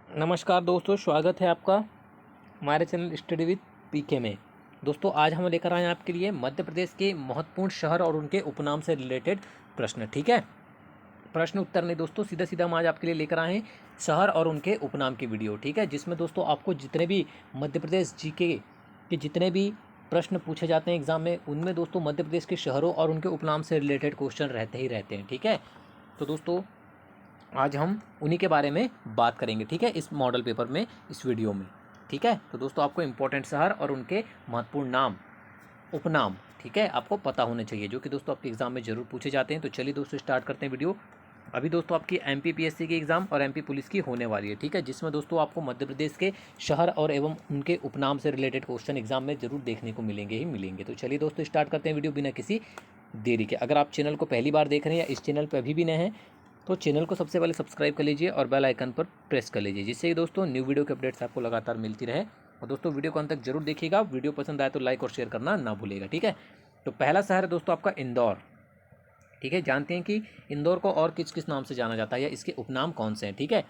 नमस्कार दोस्तों, स्वागत है आपका हमारे चैनल स्टडी विद पीके में। दोस्तों, आज हम लेकर आए हैं आपके लिए मध्य प्रदेश के महत्वपूर्ण शहर और उनके उपनाम से रिलेटेड प्रश्न। ठीक है, प्रश्न उत्तर नहीं दोस्तों, सीधा सीधा हम आज आपके लिए लेकर आए हैं शहर और उनके उपनाम की वीडियो। ठीक है, जिसमें दोस्तों आपको जितने भी मध्य प्रदेश जीके के जितने भी प्रश्न पूछे जाते हैं एग्जाम में, उनमें दोस्तों मध्य प्रदेश के शहरों और उनके उपनाम से रिलेटेड क्वेश्चन रहते ही रहते हैं। ठीक है, तो दोस्तों आज हम उन्हीं के बारे में बात करेंगे। ठीक है, इस मॉडल पेपर में, इस वीडियो में। ठीक है, तो दोस्तों आपको इंपॉर्टेंट शहर और उनके महत्वपूर्ण नाम, उपनाम, ठीक है, आपको पता होने चाहिए, जो कि दोस्तों आपके एग्जाम में जरूर पूछे जाते हैं। तो चलिए दोस्तों स्टार्ट करते हैं वीडियो। अभी दोस्तों आपकी एमपीपीएससी की एग्जाम और एमपी पुलिस की होने वाली है। ठीक है, जिसमें दोस्तों आपको मध्य प्रदेश के शहर और एवं उनके उपनाम से रिलेटेड क्वेश्चन एग्जाम में जरूर देखने को मिलेंगे ही मिलेंगे। तो चलिए दोस्तों स्टार्ट करते हैं वीडियो बिना किसी देरी के। अगर आप चैनल को पहली बार देख रहे हैं या इस चैनल पर अभी भी नए हैं, तो चैनल को सबसे पहले सब्सक्राइब कर लीजिए और बेल आइकन पर प्रेस कर लीजिए, जिससे कि दोस्तों न्यू वीडियो के अपडेट्स आपको लगातार मिलती रहे। और दोस्तों वीडियो को अंत तक जरूर देखिएगा, वीडियो पसंद आए तो लाइक और शेयर करना ना भूलिएगा। ठीक है, तो पहला शहर है दोस्तों आपका इंदौर। ठीक है, जानते हैं कि इंदौर को और किस किस नाम से जाना जाता है या इसके उपनाम कौन से हैं। ठीक है,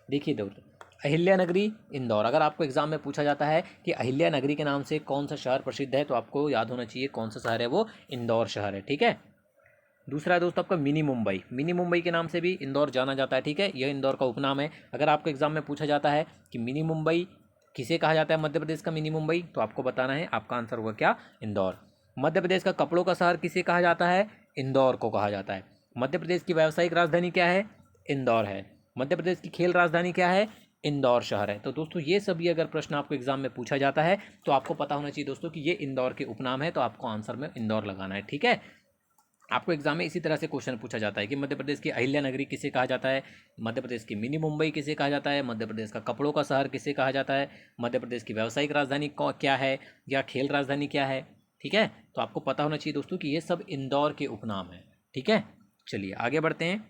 देखिए दोस्तों, अहिल्या नगरी इंदौर। अगर आपको एग्जाम में पूछा जाता है कि अहिल्या नगरी के नाम से कौन सा शहर प्रसिद्ध है, तो आपको याद होना चाहिए कौन सा शहर है, वो इंदौर शहर है। ठीक है, दूसरा है दोस्तों आपका मिनी मुंबई। मिनी मुंबई के नाम से भी इंदौर जाना जाता है। ठीक है, यह इंदौर का उपनाम है। अगर आपको एग्जाम में पूछा जाता है कि मिनी मुंबई किसे कहा जाता है, मध्य प्रदेश का मिनी मुंबई, तो आपको बताना है, आपका आंसर होगा क्या, इंदौर। मध्य प्रदेश का कपड़ों का शहर किसे कहा जाता है, इंदौर को कहा जाता है। मध्य प्रदेश की व्यावसायिक राजधानी क्या है, इंदौर है। मध्य प्रदेश की खेल राजधानी क्या है, इंदौर शहर है। तो दोस्तों ये सभी अगर प्रश्न आपको एग्जाम में पूछा जाता है, तो आपको पता होना चाहिए दोस्तों कि ये इंदौर के उपनाम है, तो आपको आंसर में इंदौर लगाना है। ठीक है, आपको एग्जाम में इसी तरह से क्वेश्चन पूछा जाता है कि मध्य प्रदेश की अहिल्या नगरी किसे कहा जाता है, मध्य प्रदेश की मिनी मुंबई किसे कहा जाता है, मध्य प्रदेश का कपड़ों का शहर किसे कहा जाता है, मध्य प्रदेश की व्यावसायिक राजधानी क्या है या खेल राजधानी क्या है। ठीक है, तो आपको पता होना चाहिए दोस्तों कि ये सब इंदौर के उपनाम है। ठीक है, चलिए आगे बढ़ते हैं।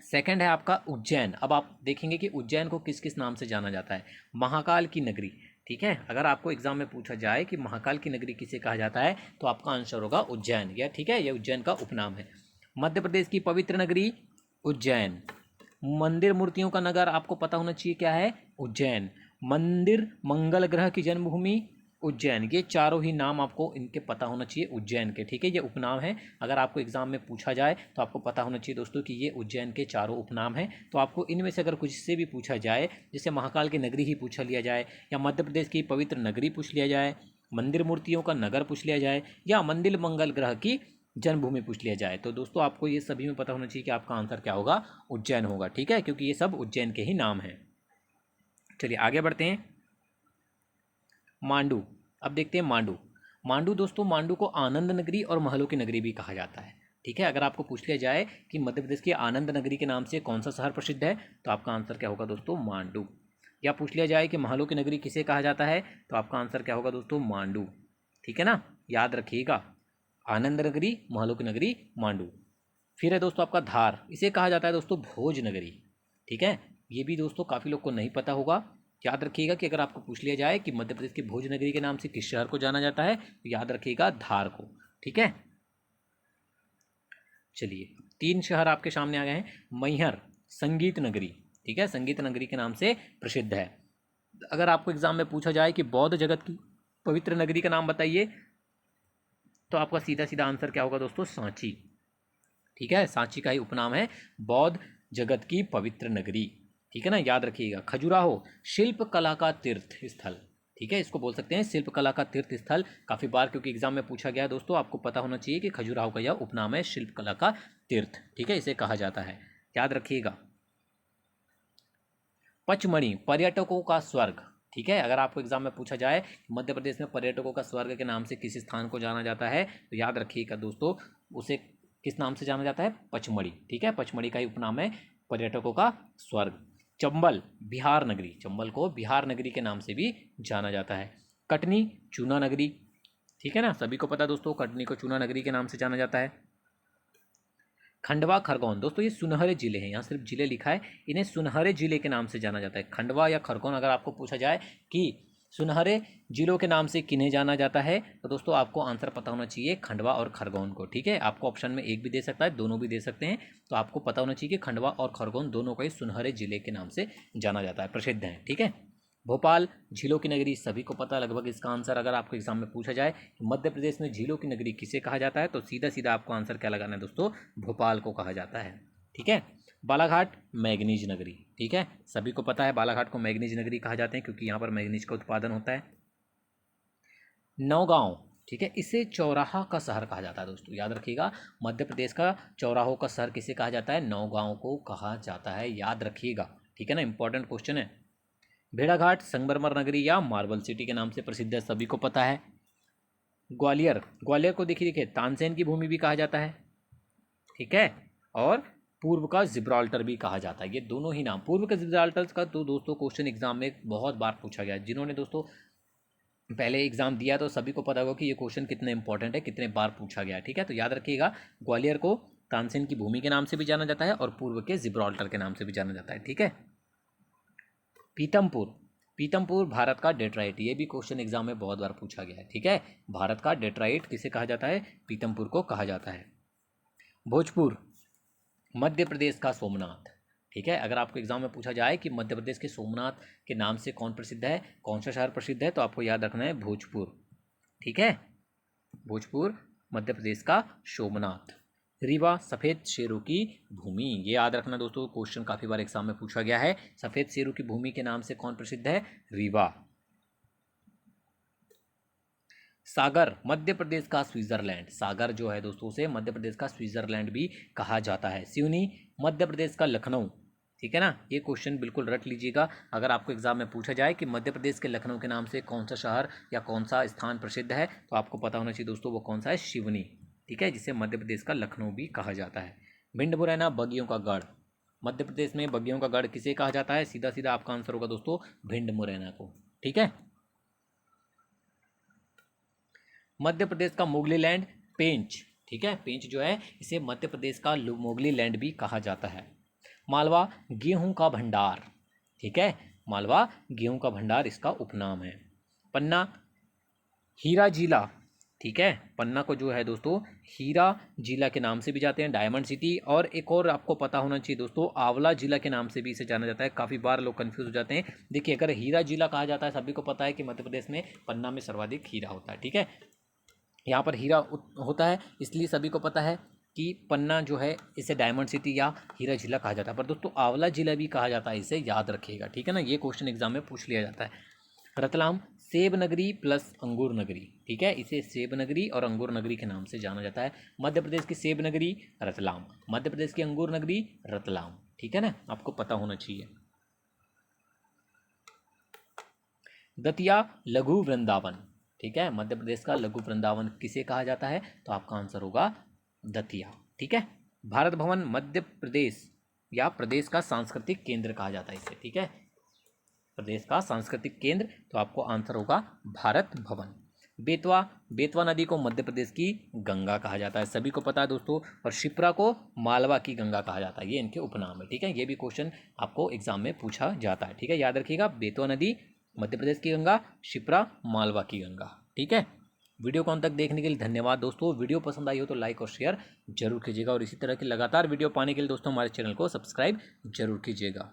सेकंड है आपका उज्जैन। अब आप देखेंगे कि उज्जैन को किस किस नाम से जाना जाता है, महाकाल की नगरी। ठीक है, अगर आपको एग्जाम में पूछा जाए कि महाकाल की नगरी किसे कहा जाता है, तो आपका आंसर होगा उज्जैन। या ठीक है, यह उज्जैन का उपनाम है। मध्य प्रदेश की पवित्र नगरी उज्जैन। मंदिर मूर्तियों का नगर आपको पता होना चाहिए क्या है, उज्जैन। मंदिर मंगल ग्रह की जन्मभूमि उज्जैन। ये चारों ही नाम आपको इनके पता होना चाहिए उज्जैन के। ठीक है, ये उपनाम है। अगर आपको एग्जाम में पूछा जाए तो आपको पता होना चाहिए दोस्तों कि ये उज्जैन के चारों उपनाम हैं। तो आपको इनमें से अगर कुछ से भी पूछा जाए, जैसे महाकाल की नगरी ही पूछा लिया जाए, या मध्य प्रदेश की पवित्र नगरी पूछ लिया जाए, मंदिर मूर्तियों का नगर पूछ लिया जाए, या मंदिर मंगल ग्रह की जन्मभूमि पूछ लिया जाए, तो दोस्तों आपको ये सभी में पता होना चाहिए कि आपका आंसर क्या होगा, उज्जैन होगा। ठीक है, क्योंकि ये सब उज्जैन के ही नाम हैं। चलिए आगे बढ़ते हैं। मांडू। अब देखते हैं मांडू। मांडू दोस्तों, मांडू को आनंद नगरी और महलों की नगरी भी कहा जाता है। ठीक है, अगर आपको पूछ लिया जाए कि मध्य प्रदेश की आनंद नगरी के नाम से कौन सा शहर प्रसिद्ध है, तो आपका आंसर क्या होगा दोस्तों, मांडू। या पूछ लिया जाए कि महलों की नगरी किसे कहा जाता है, तो आपका आंसर क्या होगा दोस्तों, मांडू। ठीक है ना, याद रखिएगा, आनंद नगरी, महलों की नगरी, मांडू। फिर है दोस्तों आपका धार। इसे कहा जाता है दोस्तों भोज नगरी। ठीक है, ये भी दोस्तों काफ़ी लोग को नहीं पता होगा। याद रखिएगा कि अगर आपको पूछ लिया जाए कि मध्य प्रदेश की भोज नगरी के नाम से किस शहर को जाना जाता है, तो याद रखिएगा धार को। ठीक है, चलिए तीन शहर आपके सामने आ गए हैं। मैहर संगीत नगरी। ठीक है, संगीत नगरी के नाम से प्रसिद्ध है। अगर आपको एग्जाम में पूछा जाए कि बौद्ध जगत की पवित्र नगरी का नाम बताइए, तो आपका सीधा सीधा आंसर क्या होगा दोस्तों, सांची। ठीक है, सांची का ही उपनाम है बौद्ध जगत की पवित्र नगरी। ठीक है ना, याद रखिएगा। खजुराहो शिल्प कला का तीर्थ स्थल। ठीक है, इसको बोल सकते हैं शिल्प कला का तीर्थ स्थल। काफ़ी बार क्योंकि एग्जाम में पूछा गया है दोस्तों, आपको पता होना चाहिए कि खजुराहो का यह उपनाम है शिल्प कला का तीर्थ। ठीक है, इसे कहा जाता है, याद रखिएगा। पचमढ़ी पर्यटकों का स्वर्ग। ठीक है, अगर आपको एग्जाम में पूछा जाए मध्य प्रदेश में पर्यटकों का स्वर्ग के नाम से किस स्थान को जाना जाता है, तो याद रखिएगा दोस्तों, उसे किस नाम से जाना जाता है, पचमढ़ी। ठीक है, पचमढ़ी का ही उपनाम है पर्यटकों का स्वर्ग। चंबल बिहार नगरी। चंबल को बिहार नगरी के नाम से भी जाना जाता है। कटनी चूना नगरी। ठीक है ना, सभी को पता दोस्तों, कटनी को चूना नगरी के नाम से जाना जाता है। खंडवा खरगोन। दोस्तों ये सुनहरे जिले हैं, यहाँ सिर्फ जिले लिखा है, इन्हें सुनहरे जिले के नाम से जाना जाता है। खंडवा या खरगोन अगर आपको पूछा जाए कि सुनहरे जिलों के नाम से किन्हें जाना जाता है? तो दोस्तों आपको आंसर पता होना चाहिए खंडवा और खरगोन को। ठीक है, आपको ऑप्शन में एक भी दे सकता है, दोनों भी दे सकते हैं। तो आपको पता होना चाहिए कि खंडवा और खरगोन दोनों को ही सुनहरे जिले के नाम से जाना जाता है, प्रसिद्ध हैं। ठीक है, भोपाल झीलों की नगरी सभी को पता लगभग। इसका आंसर अगर आपको एग्जाम में पूछा जाए कि मध्य प्रदेश में झीलों की नगरी किसे कहा जाता है, तो सीधा सीधा आपको आंसर क्या लगाना है दोस्तों? भोपाल को कहा जाता है। ठीक है, बालाघाट मैग्नीज नगरी। ठीक है, सभी को पता है बालाघाट को मैग्नीज नगरी कहा जाते हैं क्योंकि यहाँ पर मैग्नीज का उत्पादन होता है। नौगांव, ठीक है, इसे चौराहा का शहर कहा जाता है दोस्तों, याद रखिएगा। मध्य प्रदेश का चौराहों का शहर किसे कहा जाता है? नौगांव को कहा जाता है, याद रखिएगा। ठीक है ना, इंपॉर्टेंट क्वेश्चन है। भेड़ाघाट संगमरमर नगरी या मार्बल सिटी के नाम से प्रसिद्ध है, सभी को पता है। ग्वालियर, ग्वालियर को देखिए तानसेन की भूमि भी कहा जाता है। ठीक है, और पूर्व का जिब्राल्टर भी कहा जाता है। ये दोनों ही नाम, पूर्व का जिब्राल्टर का तो दोस्तों क्वेश्चन एग्जाम में बहुत बार पूछा गया है। जिन्होंने दोस्तों पहले एग्जाम दिया तो सभी को पता होगा कि ये क्वेश्चन कितने इंपॉर्टेंट है, कितने बार पूछा गया है। ठीक है, तो याद रखिएगा ग्वालियर को तानसेन की भूमि के नाम से भी जाना जाता है और पूर्व के जिब्राल्टर के नाम से भी जाना जाता है। ठीक है, पीतमपुर, पीतमपुर भारत का डेट्राइट, ये भी क्वेश्चन एग्जाम में बहुत बार पूछा गया है। ठीक है, भारत का डेट्राइट किसे कहा जाता है? पीतमपुर को कहा जाता है। भोजपुर मध्य प्रदेश का सोमनाथ। ठीक है, अगर आपको एग्जाम में पूछा जाए कि मध्य प्रदेश के सोमनाथ के नाम से कौन प्रसिद्ध है, कौन सा शहर प्रसिद्ध है, तो आपको याद रखना है भोजपुर। ठीक है, भोजपुर मध्य प्रदेश का सोमनाथ। रीवा सफ़ेद शेरों की भूमि, ये याद रखना दोस्तों, क्वेश्चन काफ़ी बार एग्जाम में पूछा गया है। सफ़ेद शेरों की भूमि के नाम से कौन प्रसिद्ध है? रीवा। सागर मध्य प्रदेश का स्विट्जरलैंड, सागर जो है दोस्तों उसे मध्य प्रदेश का स्विट्जरलैंड भी कहा जाता है। सिवनी मध्य प्रदेश का लखनऊ। ठीक है ना, ये क्वेश्चन बिल्कुल रट लीजिएगा। अगर आपको एग्जाम में पूछा जाए कि मध्य प्रदेश के लखनऊ के नाम से कौन सा शहर या कौन सा स्थान प्रसिद्ध है, तो आपको पता होना चाहिए दोस्तों वो कौन सा है? सिवनी। ठीक है, जिसे मध्य प्रदेश का लखनऊ भी कहा जाता है। भिंड मुरैना बगियों का गढ़, मध्य प्रदेश में बगियों का गढ़ किसे कहा जाता है? सीधा सीधा आपका आंसर होगा दोस्तों भिंड मुरैना को। ठीक है, मध्य प्रदेश का मोगली लैंड पेंच। ठीक है, पेंच जो है इसे मध्य प्रदेश का मोगली लैंड भी कहा जाता है। मालवा गेहूं का भंडार। ठीक है, मालवा गेहूं का भंडार इसका उपनाम है। पन्ना हीरा जिला। ठीक है, पन्ना को जो है दोस्तों हीरा जिला के नाम से भी जाते हैं, डायमंड सिटी। और एक और आपको पता होना चाहिए दोस्तों, आंवला जिला के नाम से भी इसे जाना जाता है। काफ़ी बार लोग कंफ्यूज हो जाते हैं। देखिए, अगर हीरा जिला कहा जाता है, सभी को पता है कि मध्य प्रदेश में पन्ना में सर्वाधिक हीरा होता है। ठीक है, यहाँ पर हीरा होता है, इसलिए सभी को पता है कि पन्ना जो है इसे डायमंड सिटी या हीरा जिला कहा जाता है। पर दोस्तों आंवला जिला भी कहा जाता है, इसे याद रखिएगा। ठीक है ना, ये क्वेश्चन एग्जाम में पूछ लिया जाता है। रतलाम सेब नगरी प्लस अंगूर नगरी। ठीक है, इसे सेब नगरी और अंगूर नगरी के नाम से जाना जाता है। मध्य प्रदेश की सेब नगरी रतलाम, मध्य प्रदेश की अंगूर नगरी रतलाम। ठीक है ना, आपको पता होना चाहिए। दतिया लघु वृंदावन। ठीक है, मध्य प्रदेश का लघु वृंदावन किसे कहा जाता है? तो आपका आंसर होगा दतिया। ठीक है, भारत भवन मध्य प्रदेश या प्रदेश का सांस्कृतिक केंद्र कहा जाता है इसे। ठीक है, प्रदेश का सांस्कृतिक केंद्र, तो आपको आंसर होगा भारत भवन। बेतवा, बेतवा नदी को मध्य प्रदेश की गंगा कहा जाता है, सभी को पता है दोस्तों। और शिप्रा को मालवा की गंगा कहा जाता है, ये इनके उपनाम है। ठीक है, ये भी क्वेश्चन आपको एग्जाम में पूछा जाता है। ठीक है, याद रखिएगा बेतवा नदी मध्य प्रदेश की गंगा, शिप्रा मालवा की गंगा। ठीक है, वीडियो को अंत तक देखने के लिए धन्यवाद दोस्तों। वीडियो पसंद आई हो तो लाइक और शेयर जरूर कीजिएगा और इसी तरह की लगातार वीडियो पाने के लिए दोस्तों हमारे चैनल को सब्सक्राइब जरूर कीजिएगा।